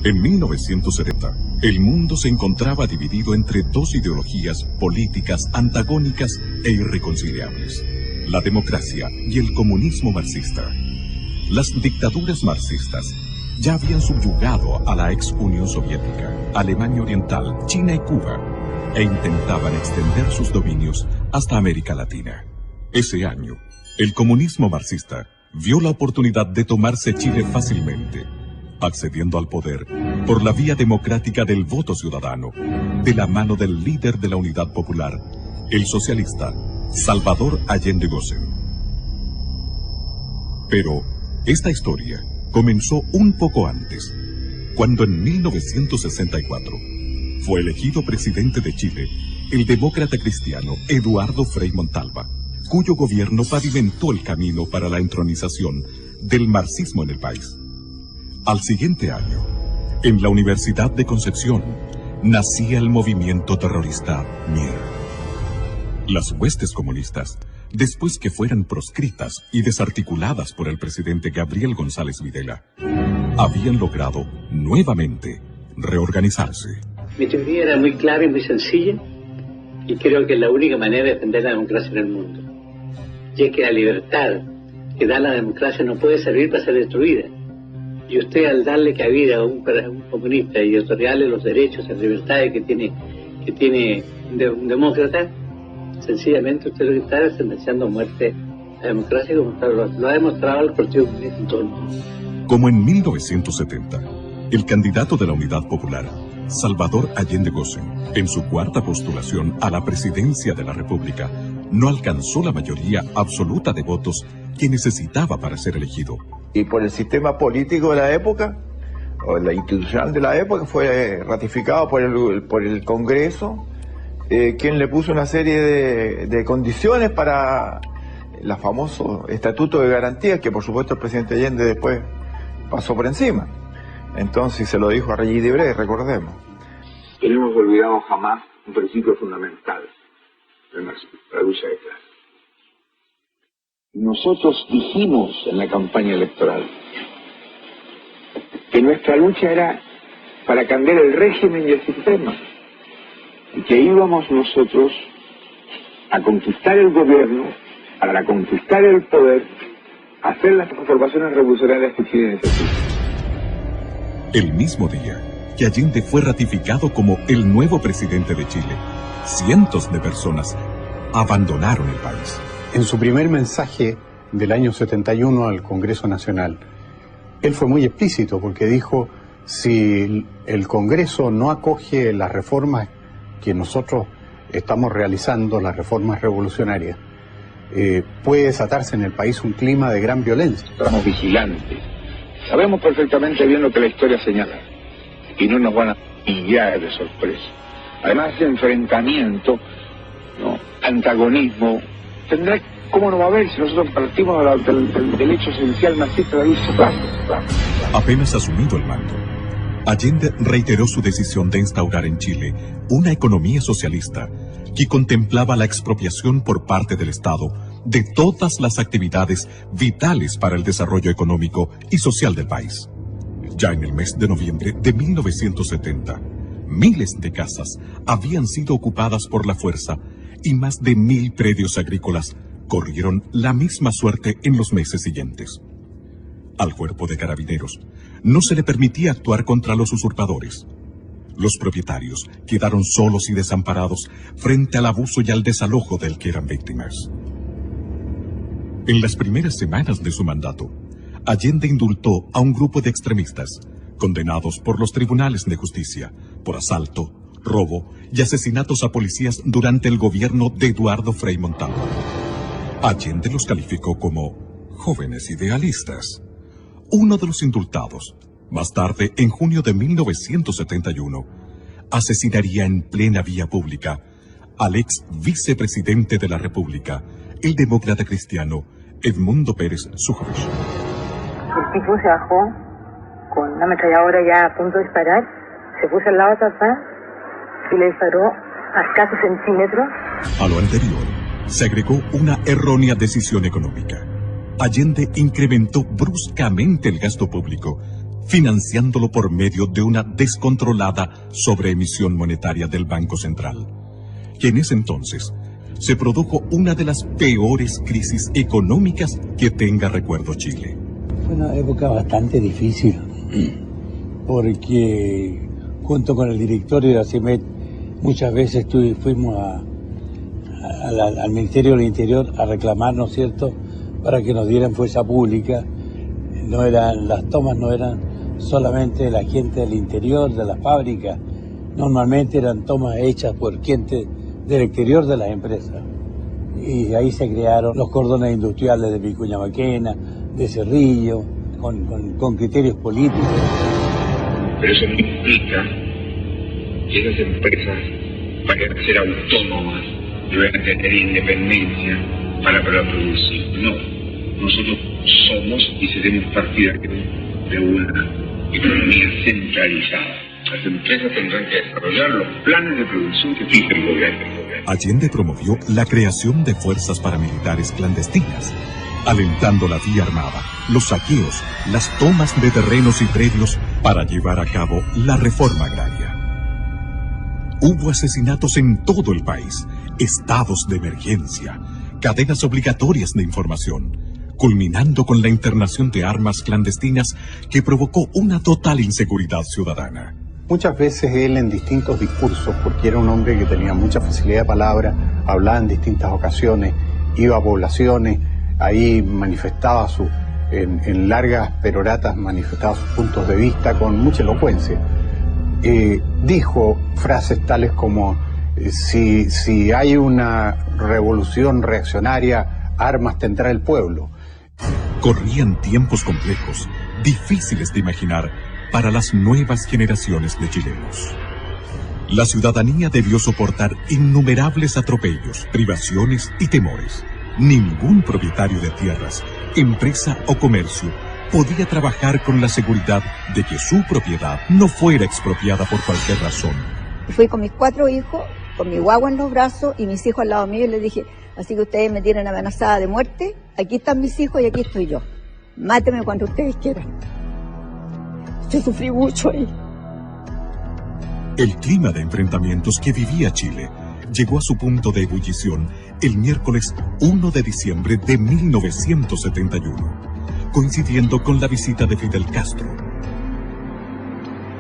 En 1970, el mundo se encontraba dividido entre dos ideologías políticas antagónicas e irreconciliables: la democracia y el comunismo marxista. Las dictaduras marxistas ya habían subyugado a la ex Unión Soviética, Alemania Oriental, China y Cuba, e intentaban extender sus dominios hasta América Latina. Ese año, el comunismo marxista vio la oportunidad de tomarse Chile fácilmente, accediendo al poder por la vía democrática del voto ciudadano, de la mano del líder de la Unidad Popular, el socialista Salvador Allende Gossen. Pero esta historia comenzó un poco antes, cuando en 1964 fue elegido presidente de Chile el demócrata cristiano Eduardo Frei Montalva, cuyo gobierno pavimentó el camino para la entronización del marxismo en el país. Al siguiente año, en la Universidad de Concepción, nacía el movimiento terrorista MIR. Las huestes comunistas, después que fueran proscritas y desarticuladas por el presidente Gabriel González Videla, habían logrado nuevamente reorganizarse. Mi teoría era muy clara y muy sencilla, y creo que es la única manera de defender la democracia en el mundo. Y es que la libertad que da la democracia no puede servir para ser destruida. Y usted, al darle cabida a un comunista y otorgarle los derechos y libertades que tiene un demócrata, sencillamente usted lo que está es sentenciando a muerte la democracia, como lo ha demostrado el Partido Comunista en todo el mundo. Como en 1970, el candidato de la Unidad Popular, Salvador Allende Gossen, en su cuarta postulación a la presidencia de la República, no alcanzó la mayoría absoluta de votos que necesitaba para ser elegido. Y por el sistema político de la época, o la institucional de la época, fue ratificado por el Congreso, quien le puso una serie de condiciones para el famoso Estatuto de Garantías, que por supuesto el presidente Allende después pasó por encima. Entonces se lo dijo a Regis Debray, recordemos. Que no hemos olvidado jamás un principio fundamental del marxismo, la lucha de clases. Nosotros dijimos en la campaña electoral que nuestra lucha era para cambiar el régimen y el sistema, y que íbamos nosotros a conquistar el gobierno, para conquistar el poder, a hacer las transformaciones revolucionarias que Chile necesita. El mismo día que Allende fue ratificado como el nuevo presidente de Chile, cientos de personas abandonaron el país. En su primer mensaje del año 71 al Congreso Nacional, él fue muy explícito porque dijo: si el Congreso no acoge las reformas que nosotros estamos realizando, las reformas revolucionarias, puede desatarse en el país un clima de gran violencia. Estamos vigilantes, sabemos perfectamente bien lo que la historia señala y no nos van a pillar de sorpresa. Además, ese enfrentamiento, ¿no?, antagonismo, tendrá, ¿cómo no va a haber si nosotros partimos del hecho esencial marxista de irse atrás? Apenas asumido el mando, Allende reiteró su decisión de instaurar en Chile una economía socialista que contemplaba la expropiación por parte del Estado de todas las actividades vitales para el desarrollo económico y social del país. Ya en el mes de noviembre de 1970, miles de casas habían sido ocupadas por la fuerza y más de 1000 predios agrícolas corrieron la misma suerte en los meses siguientes. Al cuerpo de carabineros no se le permitía actuar contra los usurpadores. Los propietarios quedaron solos y desamparados frente al abuso y al desalojo del que eran víctimas. En las primeras semanas de su mandato, Allende indultó a un grupo de extremistas, condenados por los tribunales de justicia, por asalto, robo y asesinatos a policías durante el gobierno de Eduardo Frei Montalva. Allende los calificó como jóvenes idealistas. Uno de los indultados, más tarde, en junio de 1971, asesinaría en plena vía pública al ex vicepresidente de la República, el demócrata cristiano Edmundo Pérez Sujovic. El tipo se bajó con una ametralladora ya a punto de disparar, se puso al lado de papá y le disparó a escasos centímetros. A lo anterior, se agregó una errónea decisión económica. Allende incrementó bruscamente el gasto público, financiándolo por medio de una descontrolada sobreemisión monetaria del Banco Central. Y en ese entonces se produjo una de las peores crisis económicas que tenga recuerdo Chile. Fue una época bastante difícil, porque junto con el directorio de la CIMED muchas veces fuimos al Ministerio del Interior a reclamar, ¿no es cierto?, para que nos dieran fuerza pública. Las tomas no eran solamente de la gente del interior, de la fábrica, normalmente eran tomas hechas por gente del exterior de las empresas. Y ahí se crearon los cordones industriales de Vicuña Maquena, de Cerrillo, con criterios políticos. Pero eso no implica que esas empresas vayan a ser autónomas y vayan a tener independencia para producir. No, nosotros somos y seremos partidarios de una economía centralizada. Las empresas tendrán que desarrollar los planes de producción que fije el gobierno. Allende promovió la creación de fuerzas paramilitares clandestinas, alentando la vía armada, los saqueos, las tomas de terrenos y predios para llevar a cabo la reforma agraria. Hubo asesinatos en todo el país, estados de emergencia, cadenas obligatorias de información, culminando con la internación de armas clandestinas que provocó una total inseguridad ciudadana. Muchas veces él en distintos discursos, porque era un hombre que tenía mucha facilidad de palabra, hablaba en distintas ocasiones, iba a poblaciones, ahí manifestaba en largas peroratas manifestaba sus puntos de vista con mucha elocuencia. Dijo frases tales como si hay una revolución reaccionaria, armas tendrá el pueblo. Corrían tiempos complejos, difíciles de imaginar para las nuevas generaciones de chilenos. La ciudadanía debió soportar innumerables atropellos, privaciones y temores. Ningún propietario de tierras, empresa o comercio podía trabajar con la seguridad de que su propiedad no fuera expropiada por cualquier razón. Fui con mis 4 hijos, con mi guagua en los brazos y mis hijos al lado mío y les dije, así que ustedes me tienen amenazada de muerte, aquí están mis hijos y aquí estoy yo. Mátenme cuando ustedes quieran. Yo sufrí mucho ahí. El clima de enfrentamientos que vivía Chile llegó a su punto de ebullición el miércoles 1 de diciembre de 1971, coincidiendo con la visita de Fidel Castro.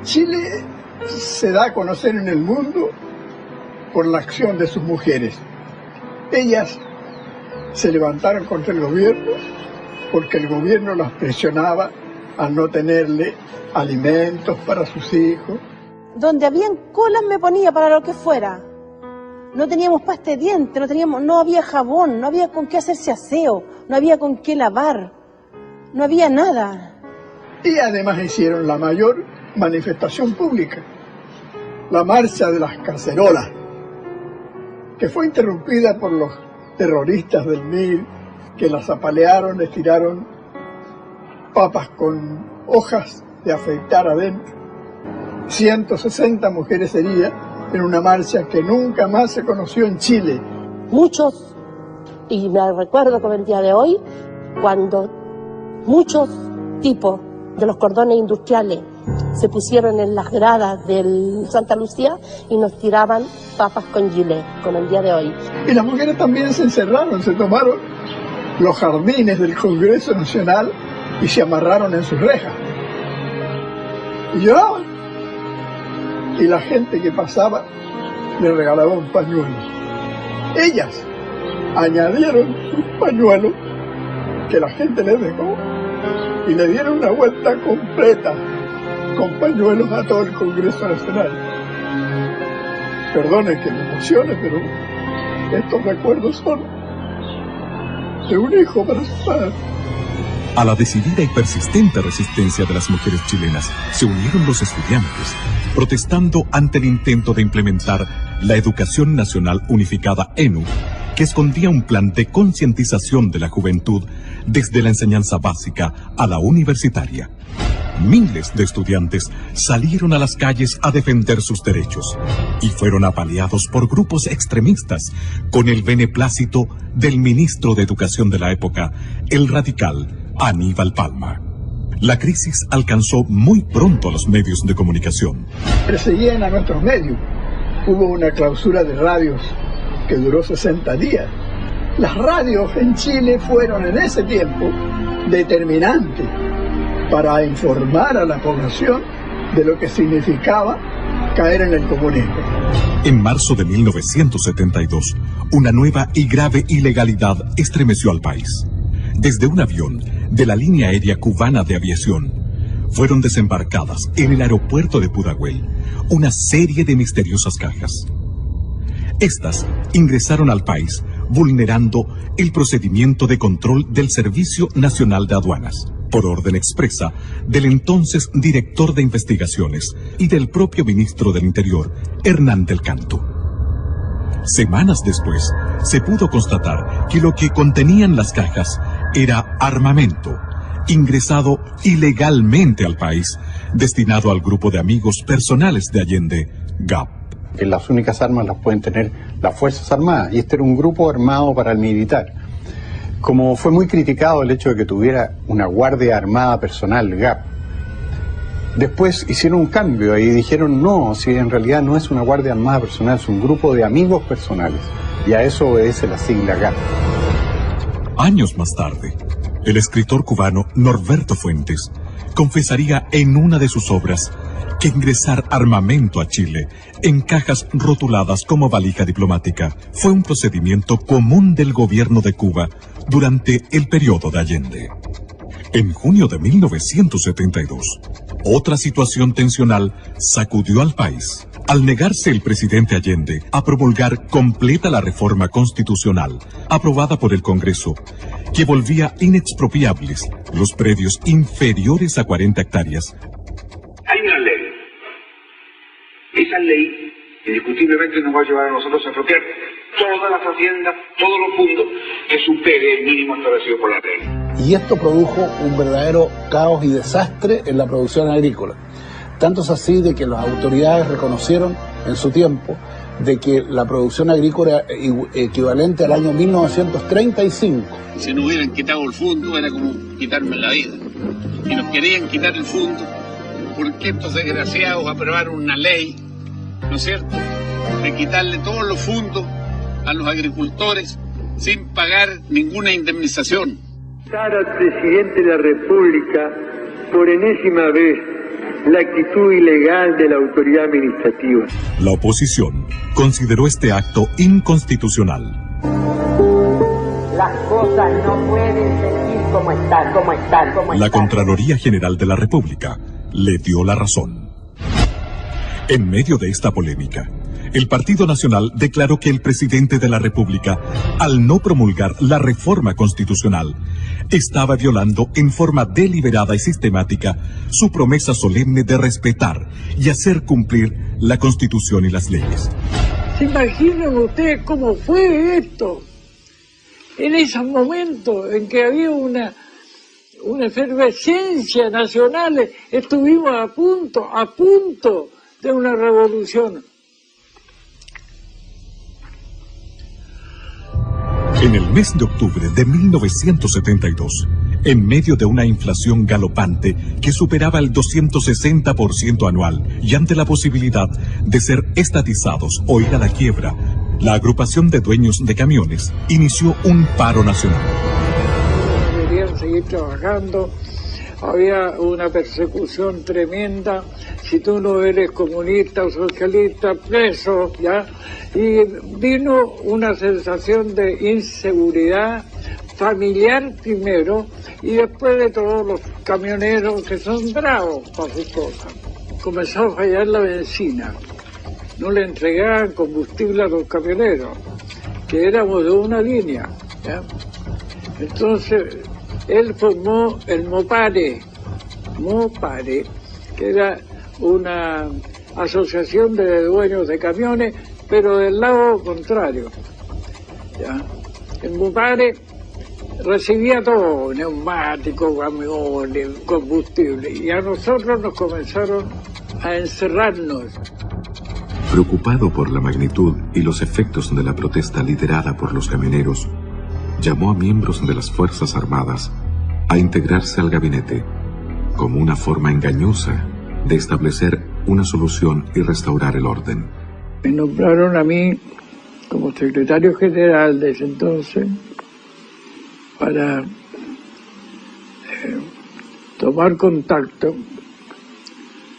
Chile se da a conocer en el mundo por la acción de sus mujeres. Ellas se levantaron contra el gobierno porque el gobierno las presionaba a no tenerle alimentos para sus hijos. Donde habían colas me ponía para lo que fuera. No teníamos pasta de dientes, no había jabón, no había con qué hacerse aseo, no había con qué lavar, no había nada. Y además hicieron la mayor manifestación pública, la marcha de las cacerolas, que fue interrumpida por los terroristas del MIR, que las apalearon, les tiraron papas con hojas de afeitar adentro. 160 mujeres heridas en una marcha que nunca más se conoció en Chile. Muchos, y me recuerdo como el día de hoy, cuando muchos tipos de los cordones industriales se pusieron en las gradas del Santa Lucía y nos tiraban papas con gilet, como el día de hoy. Y las mujeres también se encerraron, se tomaron los jardines del Congreso Nacional y se amarraron en sus rejas. Y lloraban. Y la gente que pasaba le regalaba un pañuelo. Ellas añadieron un pañuelo que la gente les dejó y le dieron una vuelta completa con pañuelos a todo el Congreso Nacional. Perdonen que me emocione, pero estos recuerdos son de un hijo para su padre. A la decidida y persistente resistencia de las mujeres chilenas se unieron los estudiantes, protestando ante el intento de implementar la Educación Nacional Unificada ENU, que escondía un plan de concientización de la juventud desde la enseñanza básica a la universitaria. Miles de estudiantes salieron a las calles a defender sus derechos y fueron apaleados por grupos extremistas con el beneplácito del ministro de Educación de la época, el radical Aníbal Palma. La crisis alcanzó muy pronto a los medios de comunicación. Perseguían a nuestros medios. Hubo una clausura de radios que duró 60 días. Las radios en Chile fueron en ese tiempo determinantes para informar a la población de lo que significaba caer en el comunismo. En marzo de 1972, una nueva y grave ilegalidad estremeció al país. Desde un avión de la línea aérea cubana de aviación, fueron desembarcadas en el aeropuerto de Pudahuel una serie de misteriosas cajas. Estas ingresaron al país vulnerando el procedimiento de control del Servicio Nacional de Aduanas, por orden expresa del entonces director de investigaciones y del propio ministro del Interior, Hernán del Canto. Semanas después, se pudo constatar que lo que contenían las cajas era armamento, ingresado ilegalmente al país, destinado al grupo de amigos personales de Allende, GAP. Que las únicas armas las pueden tener las Fuerzas Armadas, y este era un grupo armado para el militar. Como fue muy criticado el hecho de que tuviera una Guardia Armada personal, GAP, después hicieron un cambio y dijeron no, si en realidad no es una Guardia Armada personal, es un grupo de amigos personales, y a eso obedece la sigla GAP. Años más tarde, el escritor cubano Norberto Fuentes confesaría en una de sus obras que ingresar armamento a Chile en cajas rotuladas como valija diplomática fue un procedimiento común del gobierno de Cuba durante el periodo de Allende. En junio de 1972, otra situación tensional sacudió al país al negarse el presidente Allende a promulgar completa la reforma constitucional aprobada por el Congreso, que volvía inexpropiables los predios inferiores a 40 hectáreas. Hay una ley. Esa ley indiscutiblemente nos va a llevar a nosotros a expropiar todas las haciendas, todos los fondos que supere el mínimo establecido por la ley. Y esto produjo un verdadero caos y desastre en la producción agrícola. Tanto es así de que las autoridades reconocieron en su tiempo de que la producción agrícola equivalente al año 1935. Si no hubieran quitado el fondo era como quitarme la vida. Y nos querían quitar el fondo porque estos desgraciados aprobaron una ley, ¿no es cierto?, de quitarle todos los fondos a los agricultores sin pagar ninguna indemnización. Al presidente de la República por enésima vez la actitud ilegal de la autoridad administrativa. La oposición consideró este acto inconstitucional. Las cosas no pueden seguir como están. La Contraloría General de la República le dio la razón. En medio de esta polémica, el Partido Nacional declaró que el presidente de la República, al no promulgar la reforma constitucional, estaba violando en forma deliberada y sistemática su promesa solemne de respetar y hacer cumplir la Constitución y las leyes. ¿Se imaginan ustedes cómo fue esto? En esos momentos en que había una efervescencia nacional, estuvimos a punto de una revolución. En el mes de octubre de 1972, en medio de una inflación galopante que superaba el 260% anual y ante la posibilidad de ser estatizados o ir a la quiebra, la agrupación de dueños de camiones inició un paro nacional. Deberían seguir trabajando. Había una persecución tremenda. Si tú no eres comunista o socialista, preso, ¿ya? Y vino una sensación de inseguridad familiar primero, y después de todos los camioneros que son bravos para sus cosas. Comenzó a fallar la benzina. No le entregaban combustible a los camioneros, que éramos de una línea, ¿ya? Entonces, él formó el MOPARE, que era una asociación de dueños de camiones, pero del lado contrario, ¿ya? El MOPARE recibía todo, neumáticos, camiones, combustible, y a nosotros nos comenzaron a encerrarnos. Preocupado por la magnitud y los efectos de la protesta liderada por los camioneros, llamó a miembros de las Fuerzas Armadas a integrarse al gabinete como una forma engañosa de establecer una solución y restaurar el orden. Me nombraron a mí como secretario general de ese entonces para tomar contacto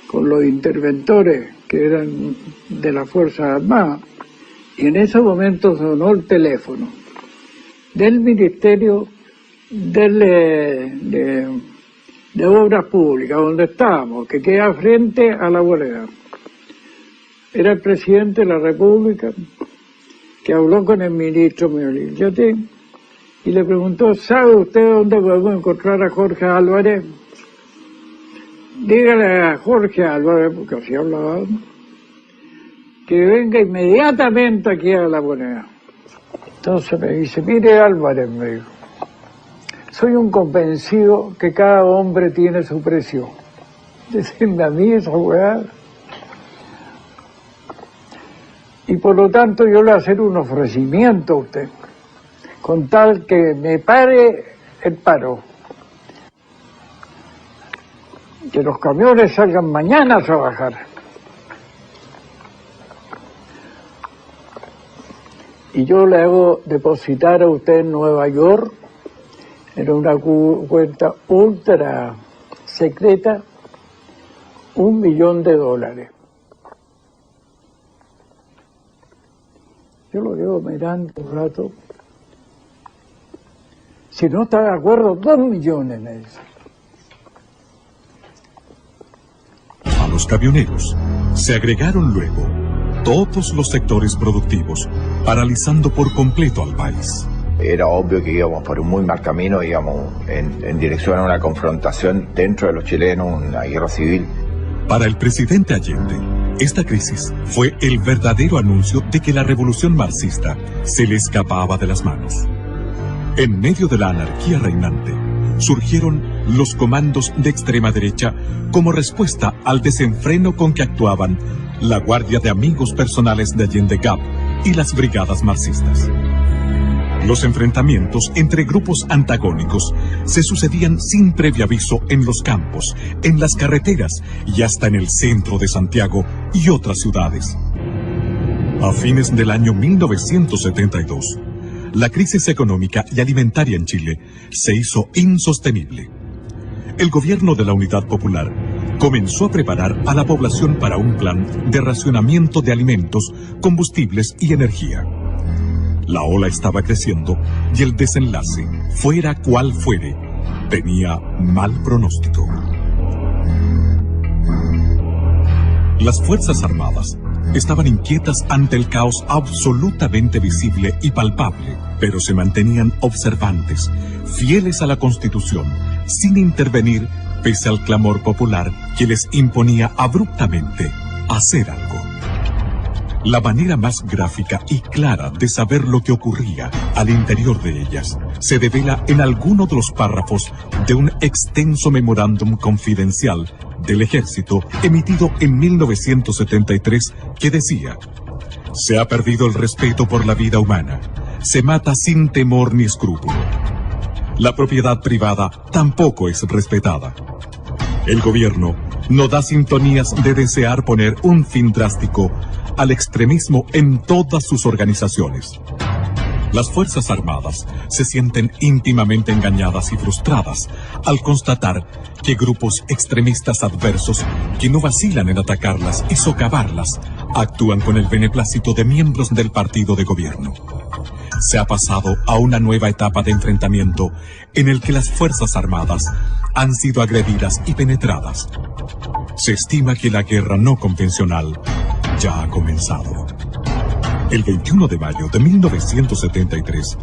con los interventores que eran de las Fuerzas Armadas, y en ese momento sonó el teléfono del Ministerio de Obras Públicas, donde estábamos, que queda frente a la Bolera. Era el presidente de la República que habló con el ministro Meolil Yate y le preguntó: ¿sabe usted dónde podemos encontrar a Jorge Álvarez? Dígale a Jorge Álvarez, porque así hablaba, que venga inmediatamente aquí a La Moneda. Entonces me dice: mire Álvarez, me dijo, soy un convencido que cada hombre tiene su precio. Decirme a mí esa weá. Y por lo tanto yo le voy a hacer un ofrecimiento a usted, con tal que me pare el paro. Que los camiones salgan mañana a trabajar. Y yo le hago depositar a usted en Nueva York, en una cuenta ultra secreta, $1 millón. Yo lo llevo mirando un rato. Si no está de acuerdo, 2 millones me dice. A los camioneros se agregaron luego todos los sectores productivos, paralizando por completo al país. Era obvio que íbamos por un muy mal camino, íbamos en dirección a una confrontación dentro de los chilenos, una guerra civil. Para el presidente Allende, esta crisis fue el verdadero anuncio de que la revolución marxista se le escapaba de las manos. En medio de la anarquía reinante, surgieron los comandos de extrema derecha como respuesta al desenfreno con que actuaban la Guardia de Amigos Personales de Allende GAP y las brigadas marxistas. Los enfrentamientos entre grupos antagónicos se sucedían sin previo aviso en los campos, en las carreteras y hasta en el centro de Santiago y otras ciudades. A fines del año 1972, la crisis económica y alimentaria en Chile se hizo insostenible. El gobierno de la Unidad Popular comenzó a preparar a la población para un plan de racionamiento de alimentos, combustibles y energía. La ola estaba creciendo y el desenlace, fuera cual fuere, tenía mal pronóstico. Las Fuerzas Armadas estaban inquietas ante el caos absolutamente visible y palpable, pero se mantenían observantes, fieles a la Constitución, sin intervenir pese al clamor popular que les imponía abruptamente hacer algo. La manera más gráfica y clara de saber lo que ocurría al interior de ellas se devela en alguno de los párrafos de un extenso memorándum confidencial del Ejército emitido en 1973 que decía: se ha perdido el respeto por la vida humana, se mata sin temor ni escrúpulo. La propiedad privada tampoco es respetada. El gobierno no da sintonías de desear poner un fin drástico al extremismo en todas sus organizaciones. Las Fuerzas Armadas se sienten íntimamente engañadas y frustradas al constatar que grupos extremistas adversos que no vacilan en atacarlas y socavarlas actúan con el beneplácito de miembros del partido de gobierno. Se ha pasado a una nueva etapa de enfrentamiento en el que las Fuerzas Armadas han sido agredidas y penetradas. Se estima que la guerra no convencional ya ha comenzado. El 21 de mayo de 1973,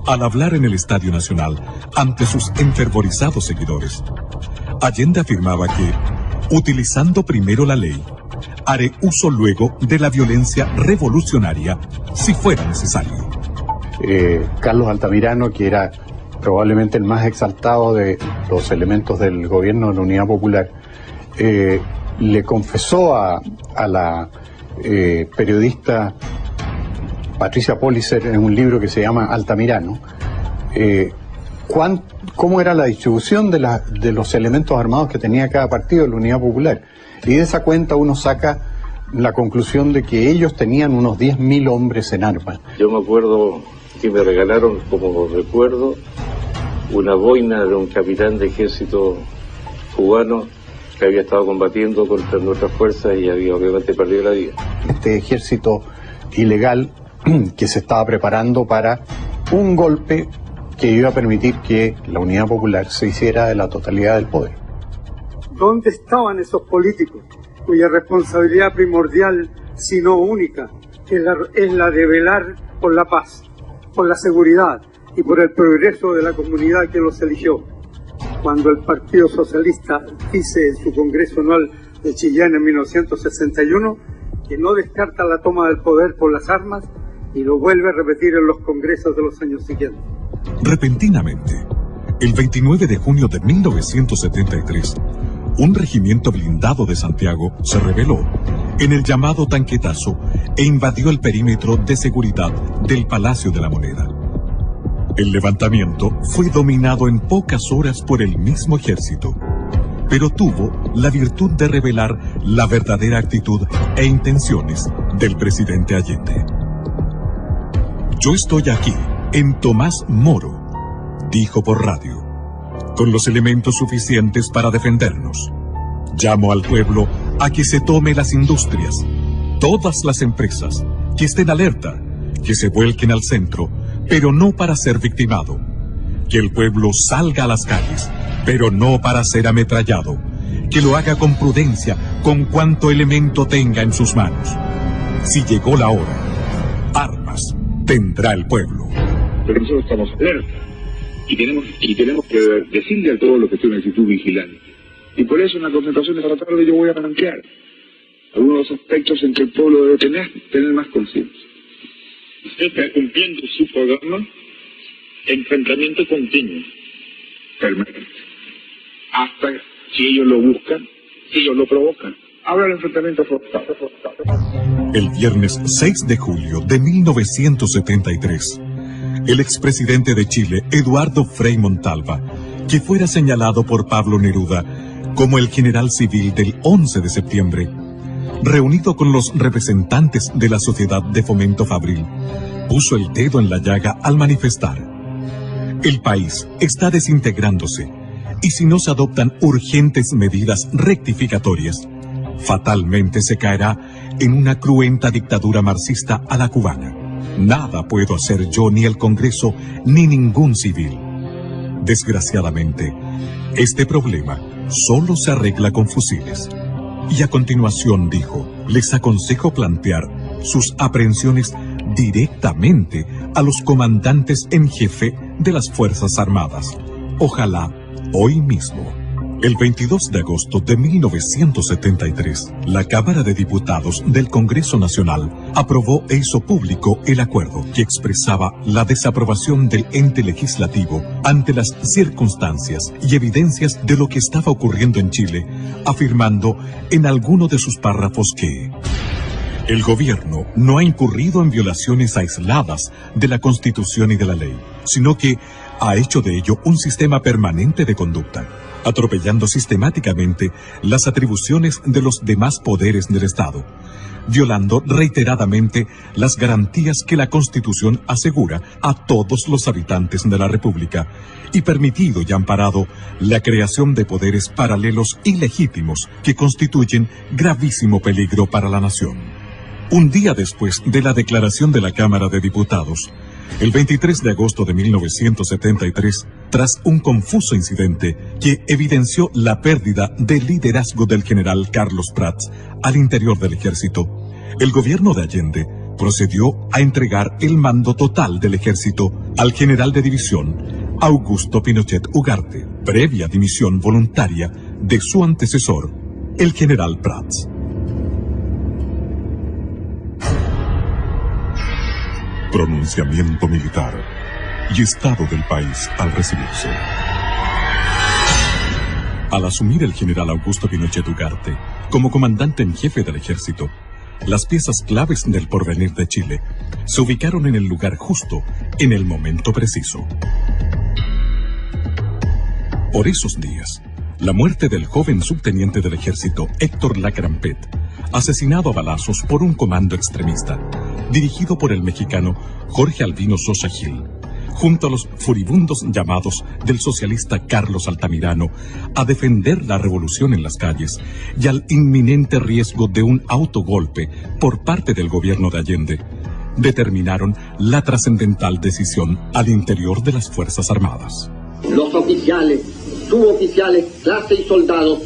al hablar en el Estadio Nacional ante sus enfervorizados seguidores, Allende afirmaba que, utilizando primero la ley, haré uso luego de la violencia revolucionaria si fuera necesario. Carlos Altamirano, que era probablemente el más exaltado de los elementos del gobierno de la Unidad Popular, le confesó a la periodista Patricia Pollicer en un libro que se llama Altamirano, cómo era la distribución de los elementos armados que tenía cada partido de la Unidad Popular. Y de esa cuenta uno saca la conclusión de que ellos tenían unos 10.000 hombres en armas. Yo me acuerdo que me regalaron, como recuerdo, una boina de un capitán de ejército cubano que había estado combatiendo contra nuestras fuerzas y había obviamente perdido la vida. Este ejército ilegal que se estaba preparando para un golpe que iba a permitir que la Unidad Popular se hiciera de la totalidad del poder. ¿Dónde estaban esos políticos cuya responsabilidad primordial, si no única, es la de velar por la paz, por la seguridad y por el progreso de la comunidad que los eligió? Cuando el Partido Socialista dice en su Congreso Anual de Chillán en 1961 que no descarta la toma del poder por las armas y lo vuelve a repetir en los congresos de los años siguientes. Repentinamente, el 29 de junio de 1973, un regimiento blindado de Santiago se rebeló en el llamado Tanquetazo e invadió el perímetro de seguridad del Palacio de la Moneda. El levantamiento fue dominado en pocas horas por el mismo ejército, pero tuvo la virtud de revelar la verdadera actitud e intenciones del presidente Allende. Yo estoy aquí, en Tomás Moro, dijo por radio, con los elementos suficientes para defendernos. Llamo al pueblo a que se tome las industrias, todas las empresas, que estén alerta, que se vuelquen al centro, pero no para ser victimado. Que el pueblo salga a las calles, pero no para ser ametrallado. Que lo haga con prudencia, con cuanto elemento tenga en sus manos. Si llegó la hora, armas tendrá el pueblo. Pero nosotros estamos alerta y tenemos que decirle a todos los que estén en actitud vigilante. Y por eso en la concentración de la tarde yo voy a plantear algunos aspectos en que el pueblo debe tener más conciencia. Usted está cumpliendo su programa, enfrentamiento continuo. Permanente. Hasta si ellos lo buscan, si ellos lo provocan. Habrá el enfrentamiento forzado. El viernes 6 de julio de 1973, el expresidente de Chile, Eduardo Frei Montalva, que fuera señalado por Pablo Neruda como el general civil del 11 de septiembre, reunido con los representantes de la Sociedad de Fomento Fabril, puso el dedo en la llaga al manifestar: el país está desintegrándose y si no se adoptan urgentes medidas rectificatorias, fatalmente se caerá en una cruenta dictadura marxista a la cubana. Nada puedo hacer yo, ni el Congreso, ni ningún civil. Desgraciadamente, este problema solo se arregla con fusiles. Y a continuación dijo: les aconsejo plantear sus aprehensiones directamente a los comandantes en jefe de las Fuerzas Armadas. Ojalá hoy mismo. El 22 de agosto de 1973, la Cámara de Diputados del Congreso Nacional aprobó e hizo público el acuerdo que expresaba la desaprobación del ente legislativo ante las circunstancias y evidencias de lo que estaba ocurriendo en Chile, afirmando en alguno de sus párrafos que el gobierno no ha incurrido en violaciones aisladas de la Constitución y de la ley, sino que ha hecho de ello un sistema permanente de conducta, atropellando sistemáticamente las atribuciones de los demás poderes del Estado, violando reiteradamente las garantías que la Constitución asegura a todos los habitantes de la República, y permitido y amparado la creación de poderes paralelos ilegítimos que constituyen gravísimo peligro para la nación. Un día después de la declaración de la Cámara de Diputados, el 23 de agosto de 1973, tras un confuso incidente que evidenció la pérdida de liderazgo del general Carlos Prats al interior del ejército, el gobierno de Allende procedió a entregar el mando total del ejército al general de división Augusto Pinochet Ugarte, previa dimisión voluntaria de su antecesor, el general Prats. Pronunciamiento militar y estado del país al recibirse. Al asumir el general Augusto Pinochet Ugarte como comandante en jefe del ejército, las piezas claves del porvenir de Chile se ubicaron en el lugar justo, en el momento preciso. Por esos días, la muerte del joven subteniente del ejército Héctor Lacrampet, asesinado a balazos por un comando extremista, dirigido por el mexicano Jorge Albino Sosa Gil, junto a los furibundos llamados del socialista Carlos Altamirano a defender la revolución en las calles y al inminente riesgo de un autogolpe por parte del gobierno de Allende, determinaron la trascendental decisión al interior de las Fuerzas Armadas. Los oficiales, suboficiales, clase y soldados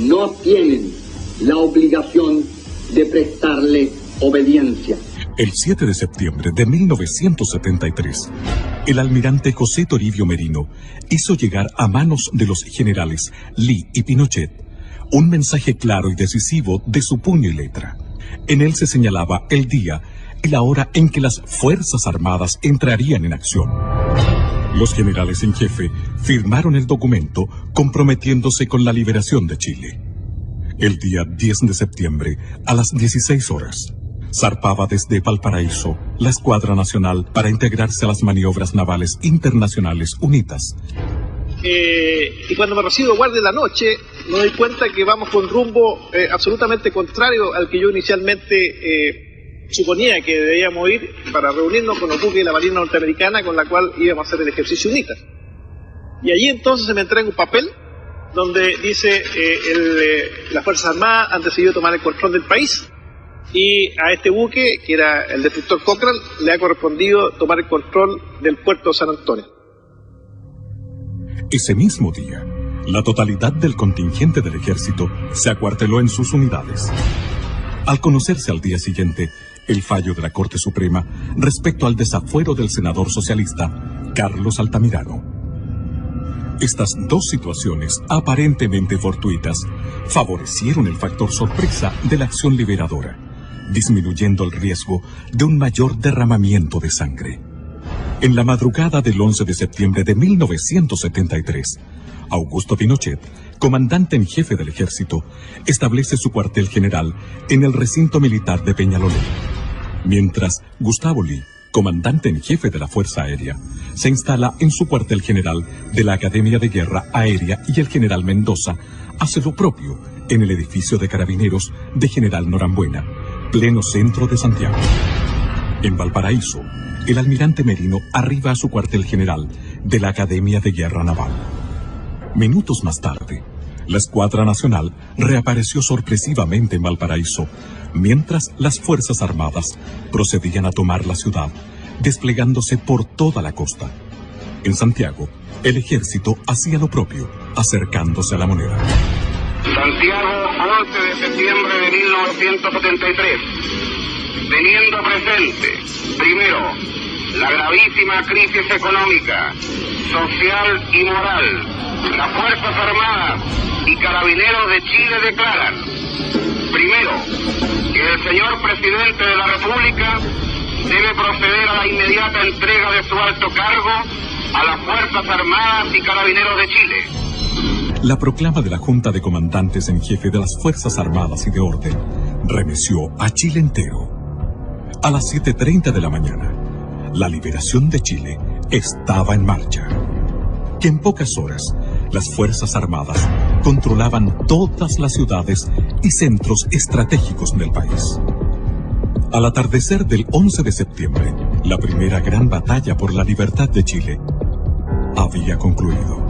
no tienen la obligación de prestarle obediencia. El 7 de septiembre de 1973, el almirante José Toribio Merino hizo llegar a manos de los generales Lee y Pinochet un mensaje claro y decisivo de su puño y letra. En él se señalaba el día y la hora en que las Fuerzas Armadas entrarían en acción. Los generales en jefe firmaron el documento comprometiéndose con la liberación de Chile. El día 10 de septiembre, a las 16 horas, zarpaba desde Valparaíso la Escuadra Nacional para integrarse a las maniobras navales internacionales UNITAS. Y cuando me recibo de guardia en la noche, me doy cuenta que vamos con rumbo absolutamente contrario al que yo inicialmente suponía que debíamos ir para reunirnos con los buques de la Marina Norteamericana con la cual íbamos a hacer el ejercicio UNITAS. Y allí entonces se me entrega un papel donde dice las Fuerzas Armadas han decidido tomar el control del país y a este buque, que era el destructor Cochrane, le ha correspondido tomar el control del puerto de San Antonio. Ese mismo día, la totalidad del contingente del ejército se acuarteló en sus unidades. Al conocerse al día siguiente el fallo de la Corte Suprema respecto al desafuero del senador socialista Carlos Altamirano. Estas dos situaciones aparentemente fortuitas favorecieron el factor sorpresa de la acción liberadora, disminuyendo el riesgo de un mayor derramamiento de sangre. En la madrugada del 11 de septiembre de 1973, Augusto Pinochet, comandante en jefe del ejército, establece su cuartel general en el recinto militar de Peñalolén, mientras Gustavo Lee, comandante en jefe de la Fuerza Aérea, se instala en su cuartel general de la Academia de Guerra Aérea y el general Mendoza hace lo propio en el edificio de carabineros de General Norambuena, pleno centro de Santiago. En Valparaíso, el almirante Merino arriba a su cuartel general de la Academia de Guerra Naval. Minutos más tarde, la Escuadra Nacional reapareció sorpresivamente en Valparaíso, mientras las Fuerzas Armadas procedían a tomar la ciudad, desplegándose por toda la costa. En Santiago, el ejército hacía lo propio, acercándose a la Moneda. Santiago, 11 de septiembre de 1973. Teniendo presente, primero, la gravísima crisis económica, social y moral, las Fuerzas Armadas y Carabineros de Chile declaran, primero, que el señor presidente de la República debe proceder a la inmediata entrega de su alto cargo a las Fuerzas Armadas y Carabineros de Chile. La proclama de la Junta de Comandantes en Jefe de las Fuerzas Armadas y de Orden remeció a Chile entero. A las 7:30 de la mañana, la liberación de Chile estaba en marcha. Que en pocas horas, las Fuerzas Armadas controlaban todas las ciudades y centros estratégicos del país. Al atardecer del 11 de septiembre, la primera gran batalla por la libertad de Chile había concluido.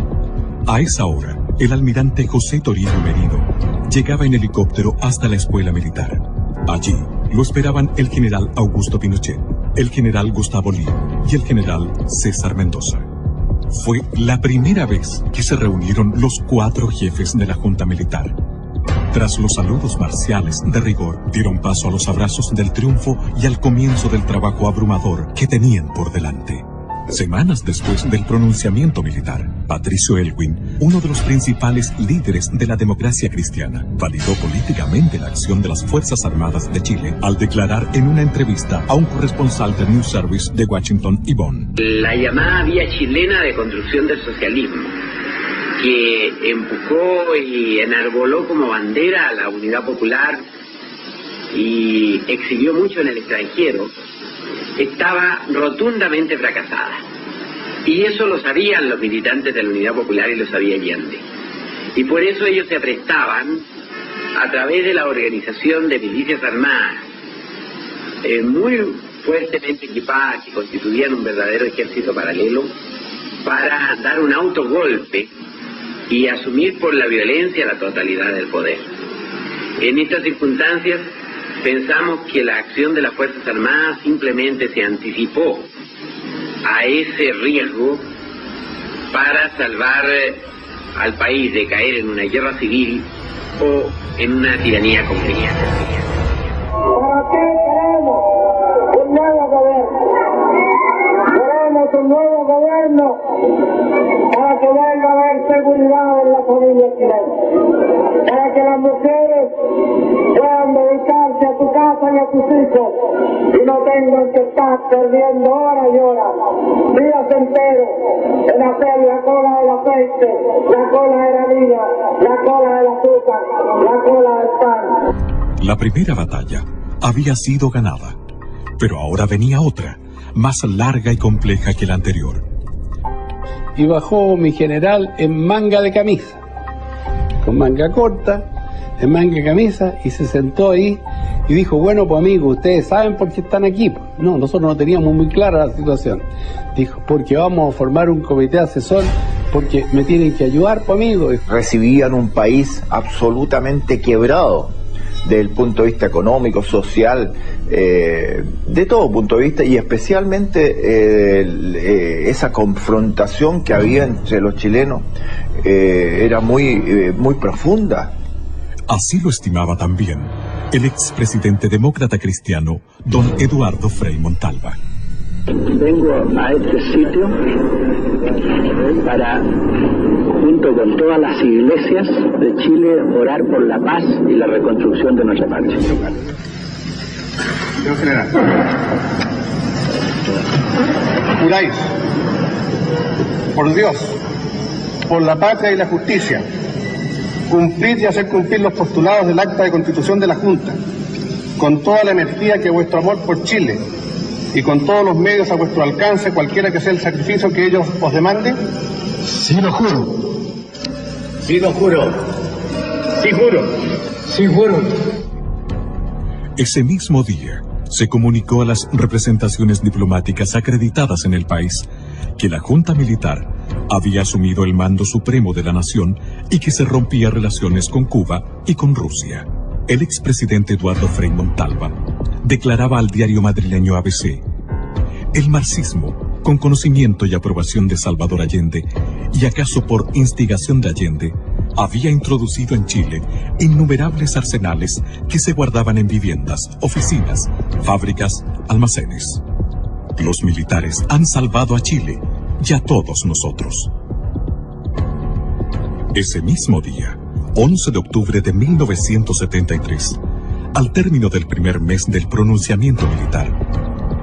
A esa hora, el almirante José Toribio Merino llegaba en helicóptero hasta la escuela militar. Allí lo esperaban el general Augusto Pinochet, el general Gustavo Lee y el general César Mendoza. Fue la primera vez que se reunieron los 4 jefes de la Junta Militar. Tras los saludos marciales de rigor, dieron paso a los abrazos del triunfo y al comienzo del trabajo abrumador que tenían por delante. Semanas después del pronunciamiento militar, Patricio Elwin, uno de los principales líderes de la democracia cristiana, validó políticamente la acción de las Fuerzas Armadas de Chile al declarar en una entrevista a un corresponsal del News Service de Washington y Bonn. La llamada vía chilena de construcción del socialismo, que empujó y enarboló como bandera a la unidad popular y exhibió mucho en el extranjero, estaba rotundamente fracasada. Y eso lo sabían los militantes de la Unidad Popular y lo sabía Allende. Y por eso ellos se prestaban, a través de la organización de milicias armadas, muy fuertemente equipadas, que constituían un verdadero ejército paralelo, para dar un autogolpe y asumir por la violencia la totalidad del poder. En estas circunstancias pensamos que la acción de las Fuerzas Armadas simplemente se anticipó a ese riesgo para salvar al país de caer en una guerra civil o en una tiranía conveniente. ¿Para qué queremos un nuevo gobierno? Queremos un nuevo gobierno para que venga a haber seguridad en la familia chilena, para que las mujeres puedan dedicarse a su casa y a sus hijos y no tengan que estar perdiendo horas y horas, días enteros, en hacer la cola del aceite, la cola de la harina, la cola del azúcar, la cola del pan. La primera batalla había sido ganada, pero ahora venía otra, más larga y compleja que la anterior. Y bajó mi general en manga de camisa, con manga corta, en manga de camisa, y se sentó ahí y dijo, bueno, pues amigos, ustedes saben por qué están aquí. No, nosotros no teníamos muy clara la situación. Dijo, porque vamos a formar un comité asesor, porque me tienen que ayudar, pues amigos. Recibían un país absolutamente quebrado, desde el punto de vista económico, social, de todo punto de vista, y especialmente esa confrontación que había entre los chilenos era muy profunda. Así lo estimaba también el expresidente demócrata cristiano don Eduardo Frei Montalva. Vengo a este sitio para, junto con todas las iglesias de Chile, orar por la paz y la reconstrucción de nuestra patria. Señor general, juráis por Dios, por la patria y la justicia, cumplir y hacer cumplir los postulados del acta de constitución de la Junta, con toda la energía que vuestro amor por Chile y con todos los medios a vuestro alcance, cualquiera que sea el sacrificio que ellos os demanden? Sí, lo juro. Sí, lo juro. Sí, juro. Sí, juro. Ese mismo día se comunicó a las representaciones diplomáticas acreditadas en el país que la Junta Militar había asumido el mando supremo de la nación y que se rompía relaciones con Cuba y con Rusia. El expresidente Eduardo Frei Montalva declaraba al diario madrileño ABC: el marxismo, con conocimiento y aprobación de Salvador Allende, y acaso por instigación de Allende, había introducido en Chile innumerables arsenales que se guardaban en viviendas, oficinas, fábricas, almacenes. Los militares han salvado a Chile y a todos nosotros. Ese mismo día, 11 de octubre de 1973, al término del primer mes del pronunciamiento militar,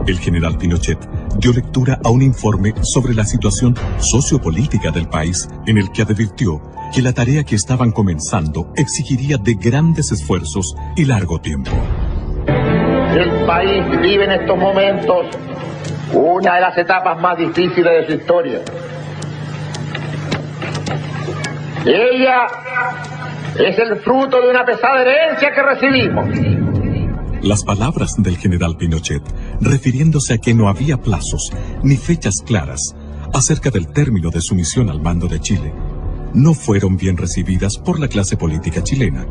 el general Pinochet dio lectura a un informe sobre la situación sociopolítica del país, en el que advirtió que la tarea que estaban comenzando exigiría de grandes esfuerzos y largo tiempo. El país vive en estos momentos una de las etapas más difíciles de su historia. Ella es el fruto de una pesada herencia que recibimos. Las palabras del general Pinochet, refiriéndose a que no había plazos ni fechas claras acerca del término de su misión al mando de Chile, no fueron bien recibidas por la clase política chilena,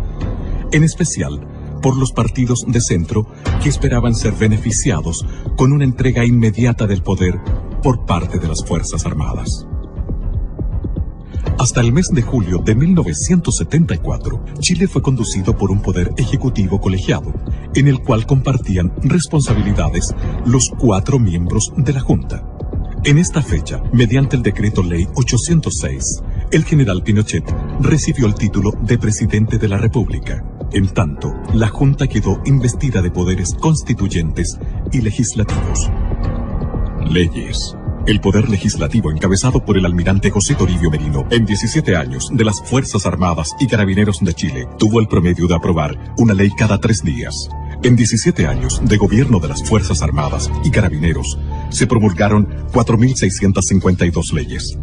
en especial por los partidos de centro que esperaban ser beneficiados con una entrega inmediata del poder por parte de las Fuerzas Armadas. Hasta el mes de julio de 1974, Chile fue conducido por un poder ejecutivo colegiado, en el cual compartían responsabilidades los 4 miembros de la Junta. En esta fecha, mediante el decreto ley 806, el general Pinochet recibió el título de presidente de la República. En tanto, la Junta quedó investida de poderes constituyentes y legislativos. Leyes. El poder legislativo, encabezado por el almirante José Toribio Merino, en 17 años de las Fuerzas Armadas y Carabineros de Chile, tuvo el promedio de aprobar una ley cada 3 días. En 17 años de gobierno de las Fuerzas Armadas y Carabineros, se promulgaron 4.652 leyes.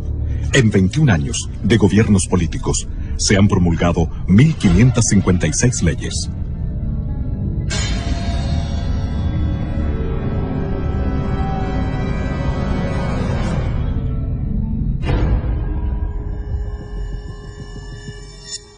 En 21 años de gobiernos políticos, se han promulgado 1.556 leyes.